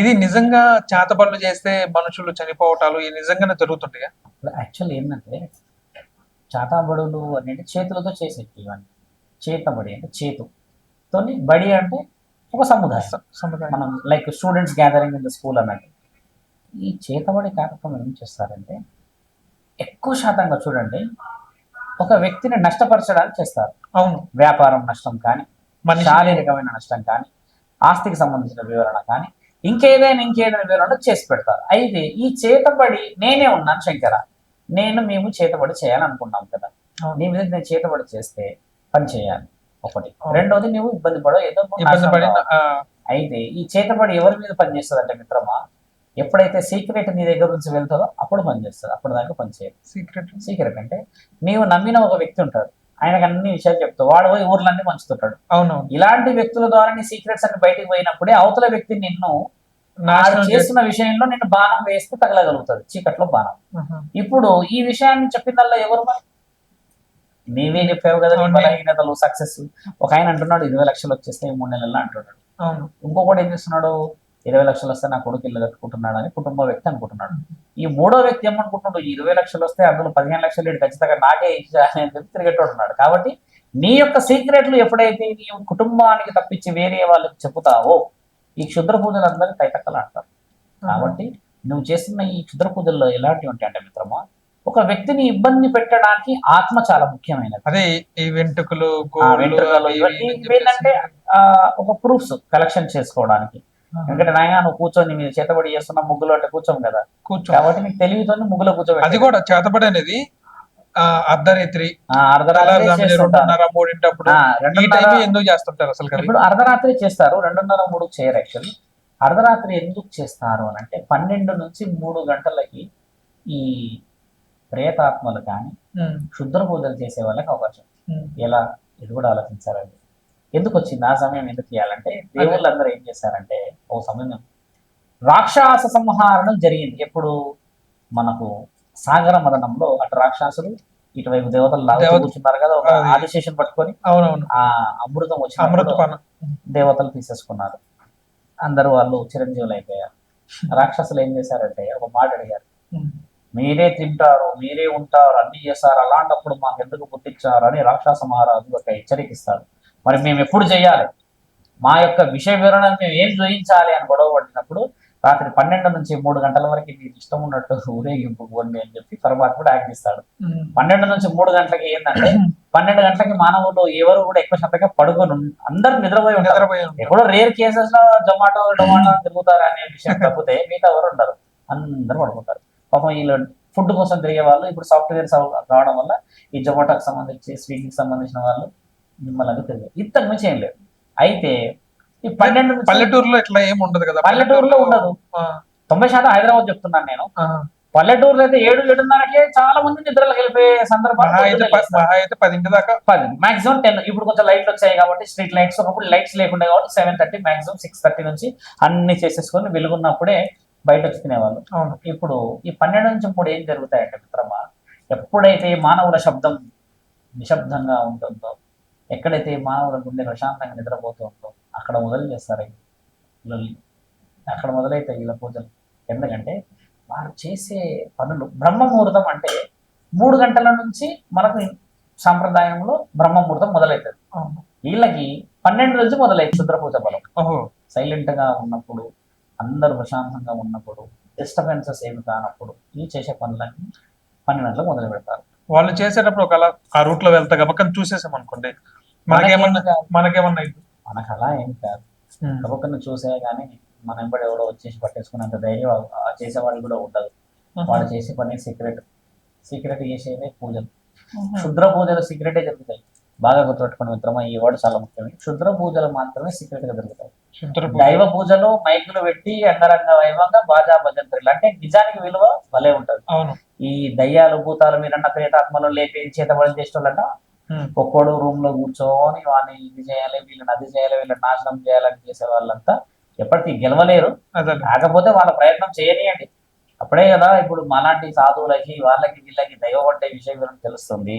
ఇది నిజంగా చేతబడులు చేస్తే మనుషులు చనిపోవటాలు ఇవి నిజంగానే జరుగుతుంటాయా? యాక్చువల్ ఏంటంటే చాటాబడులు అనేది చేతులతో చేసేవి ఇవన్నీ. చేతబడి అంటే చేతుతోని, బడి అంటే ఒక సముదాయం. సముదాయం. మనం like students gathering in the school అన్నట్టు. ఈ చేతబడి కార్యక్రమం ఏం చేస్తారంటే ఎక్కువ శాతంగా చూడండి ఒక వ్యక్తిని నష్టపరచడానికి చేస్తారు. అవును. వ్యాపారం నష్టం కానీ, మనిషి శారీరకమైన నష్టం కానీ, ఆస్తికి సంబంధించిన వివరణ కానీ, ఇంకేదైనా వివరణ చేసి పెడతారు. అయితే ఈ చేతబడి నేనే ఉన్నాను శంకర, మేము చేతబడి చేయాలనుకున్నాం కదా, అవును. నీ మీద నేను చేతబడి చేస్తే పని చేయాలి ఒకటి. అవును. రెండోది నువ్వు ఇబ్బంది పడో ఏదో ఇబ్బంది నాశనం పడి కావాలి. అయితే ఈ చేతబడి ఎవరి మీద పనిచేస్తుందంటే మిత్రమా, ఎప్పుడైతే సీక్రెట్ నీ దగ్గర నుంచి వెళ్తుందో అప్పుడు పనిచేస్తుంది, అప్పుడు దాకా పనిచేయదు. సీక్రెట్ అంటే నీవు నమ్మిన ఒక వ్యక్తి ఉంటాడు, ఆయనకు అన్ని విషయాలు చెప్తావు, వాడు పోయి ఊర్లన్నీ పంచుతుంటాడు. అవునవును. ఇలాంటి వ్యక్తుల ద్వారా నీ సీక్రెట్స్ అన్ని బయటకు పోయినప్పుడే అవతల వ్యక్తి నిన్ను చేస్తున్న విషయంలో నిన్ను బాణం వేస్తే తగలగలుగుతుంది, చీకట్లో బాణం. ఇప్పుడు ఈ విషయాన్ని చెప్పిందల్లా ఎవరు మరి? నీవే చెప్పావు కదా నీ బలహీనతలు, సక్సెస్. ఒక ఆయన అంటున్నాడు 20 లక్షలు వచ్చేస్తే 3 నెలల్లో అంటున్నాడు. ఇంకొకటి ఏం చేస్తున్నాడు, 20 లక్షలు వస్తే నా కొడుకు ఇల్లు కట్టుకుంటున్నాడు అని కుటుంబ వ్యక్తి అనుకుంటున్నాడు. ఈ మూడో వ్యక్తి ఏమనుకుంటున్నాడు, 20 లక్షలు వస్తే అందులో 15 లక్షలు ఇటు ఖచ్చితంగా నాకే ఇచ్చాలి అని చెప్పి తిరిగేటోడున్నాడు. కాబట్టి నీ యొక్క సీక్రెట్లు ఎప్పుడైతే నీ కుటుంబానికి తప్పించి వేరే వాళ్ళకి చెబుతావో ఈ క్షుద్ర పూజలు అందరికీ తైతక్కలు అంటారు. కాబట్టి నువ్వు చేస్తున్న ఈ క్షుద్ర పూజల్లో ఎలాంటివి ఉంటాయి అంటే మిత్రమా, ఒక వ్యక్తిని ఇబ్బంది పెట్టడానికి ఆత్మ చాలా ముఖ్యమైనది. అదే ఈ వెంట్రుకలు ఏంటంటే ఒక ప్రూఫ్స్ కలెక్షన్ చేసుకోవడానికి. ఎందుకంటే నాయన నువ్వు కూర్చొని మీరు చేతబడి చేస్తున్న ముగ్గులు అంటే కూర్చోం కదా, కాబట్టి నీకు తెలివితో ముగ్గులో కూర్చోబెట్టి. అది కూడా చేతబడి అనేది అర్ధరాత్రి ఎందుకు చేస్తుంటారు అసలు? ఇప్పుడు అర్ధరాత్రి చేస్తారు, 2:30-3 చేయరు. యాక్చువల్లీ అర్ధరాత్రి ఎందుకు చేస్తారు అని అంటే 12 నుంచి 3 గంటలకి ఈ ప్రేతాత్మలు కానీ క్షుద్ర పూజలు చేసే వాళ్ళకి అవకాశం. ఎలా, ఇది కూడా ఆలోచించారండి. ఎందుకు వచ్చింది ఆ సమయం, ఎందుకు చేయాలంటే దేవుళ్ళందరూ ఏం చేశారంటే ఓ సమయం రాక్షస సంహారణం జరిగింది. ఎప్పుడు మనకు సాగర మదనంలో అటు రాక్షసులు ఇటువైపు దేవతలు లాగా కూర్చున్నారు కదా, ఒక ఆదిశేషం పట్టుకొని. ఆ అమృతం వచ్చిన దేవతలు తీసేసుకున్నారు, అందరూ వాళ్ళు చిరంజీవులు అయిపోయారు. రాక్షసులు ఏం చేశారంటే ఒక మాట అడిగారు, మీరే తింటారు, మీరే ఉంటారు, అన్ని చేస్తారు, అలాంటప్పుడు మాకు ఎందుకు పుట్టించారు అని రాక్షస మహారాజు ఒక హెచ్చరికిస్తాడు. మరి మేము ఎప్పుడు చేయాలి, మా యొక్క విషయ వివరణను మేము ఏం చూపించాలి అని గొడవ పడినప్పుడు రాత్రి 12 నుంచి 3 గంటల వరకు మీకు ఇష్టం ఉన్నట్టు ఊరేగింపు పోండి అని చెప్పి పరమాత్ముడు ఆజ్ఞిస్తాడు. 12 నుంచి 3 గంటలకి ఏంటంటే 12 గంటలకి మానవులు ఎవరు కూడా ఎక్కువ శాతంగా పడుకొని అందరు నిద్రపోయి ఉంటారు. ఎక్కడో రేర్ కేసెస్ లో జొమాటో తిరుగుతారు అనే విషయం తప్పితే మిగతా ఎవరు ఉండరు, అందరూ పడుకుంటారు. పాపం వీళ్ళు ఫుడ్ కోసం తిరిగే వాళ్ళు ఇప్పుడు సాఫ్ట్వేర్స్ రావడం వల్ల ఈ జొమాటోకి సంబంధించి స్విగ్గీకి సంబంధించిన వాళ్ళు మిమ్మల్ని తిరిగారు, ఇంతకు మించి ఏం లేదు. అయితే ఈ 12 పల్లెటూరులో ఇట్లా ఏమి ఉండదు కదా, పల్లెటూరులో ఉండదు. 90% హైదరాబాద్ చెప్తున్నాను నేను. పల్లెటూరులో అయితే 7-7:30కే చాలా మంది నిద్రలకు వెళ్ళిపోయే సందర్భాలు 10 దాకా, 10 మాక్సిమం 10. ఇప్పుడు కొంచెం లైట్లు వచ్చాయి కాబట్టి స్ట్రీట్ లైట్స్, ఒకప్పుడు లైట్స్ లేకుండా కాబట్టి 7:30 మాక్సిమం 6:30 నుంచి అన్ని చేసేసుకొని వెలుగున్నప్పుడే బయట వచ్చి తినేవాళ్ళు. ఇప్పుడు ఈ 12 నుంచి 3 ఏం జరుగుతాయంటే మిత్రమా, ఎప్పుడైతే మానవుల శబ్దం నిశ్శబ్దంగా ఉంటుందో, ఎక్కడైతే మానవుల గుండె ప్రశాంతంగా నిద్రపోతుందో అక్కడ మొదలు చేస్తారు అక్కడ మొదలైతాయి ఇలా పూజలు. ఎందుకంటే వారు చేసే పనులు బ్రహ్మముహూర్తం అంటే 3 గంటల నుంచి మనకు సాంప్రదాయంలో బ్రహ్మముహూర్తం మొదలవుతుంది. వీళ్ళకి 12 నుంచి మొదలైంది క్షుద్ర పూజ బలం. సైలెంట్ గా ఉన్నప్పుడు, అందరూ ప్రశాంతంగా ఉన్నప్పుడు, డిస్టర్బెన్సెస్ ఏమి కానప్పుడు ఈ చేసే పనులన్నీ 12 గంటలకు మొదలు పెడతారు. వాళ్ళు చేసేటప్పుడు ఒకవేళ ఆ రూట్ లో వెళ్తా గబక్కని చూసేసాం అనుకోండి, మనకు అలా ఏం కాదు. గబక్కని చూసే కానీ మన వెంబడి ఎవడో వచ్చేసి పట్టేసుకున్నంత ధైర్యం చేసేవాళ్ళు కూడా ఉండదు. వాళ్ళు చేసే పని సీక్రెట్ చేసేదే పూజలు. క్షుద్ర పూజలు సీక్రెటే జరుగుతాయి. బాగా గుర్తుపెట్టుకుని మిత్రమా, ఈ వర్డ్ చాలా ముఖ్యమే. క్షుద్ర పూజలు మాత్రమే సీక్రెట్ గా జరుగుతాయి. దైవ పూజలు మైకులు పెట్టి అంగరంగ వైభవంగా బాజా భజంత్రులు అంటే నిజానికి విలువ భలే ఉంటది. ఈ దయ్యాలు భూతాలు మీరన్న ప్రేతాత్మలు లేపి చేతబడి చేసేటోళ్ళంట ఒక్కడు రూమ్ లో కూర్చొని వాడిని ఇది చేయాలి, వీళ్ళని అది చేయాలి, వీళ్ళని నాశనం చేయాలని చేసే వాళ్ళంతా ఎప్పటికీ గెలవలేరు. కాకపోతే వాళ్ళ ప్రయత్నం చేయనియండి, అప్పుడే కదా ఇప్పుడు మాలాంటి సాధువులకి వాళ్ళకి వీళ్ళకి దైవం అంటే విషయం తెలుస్తుంది.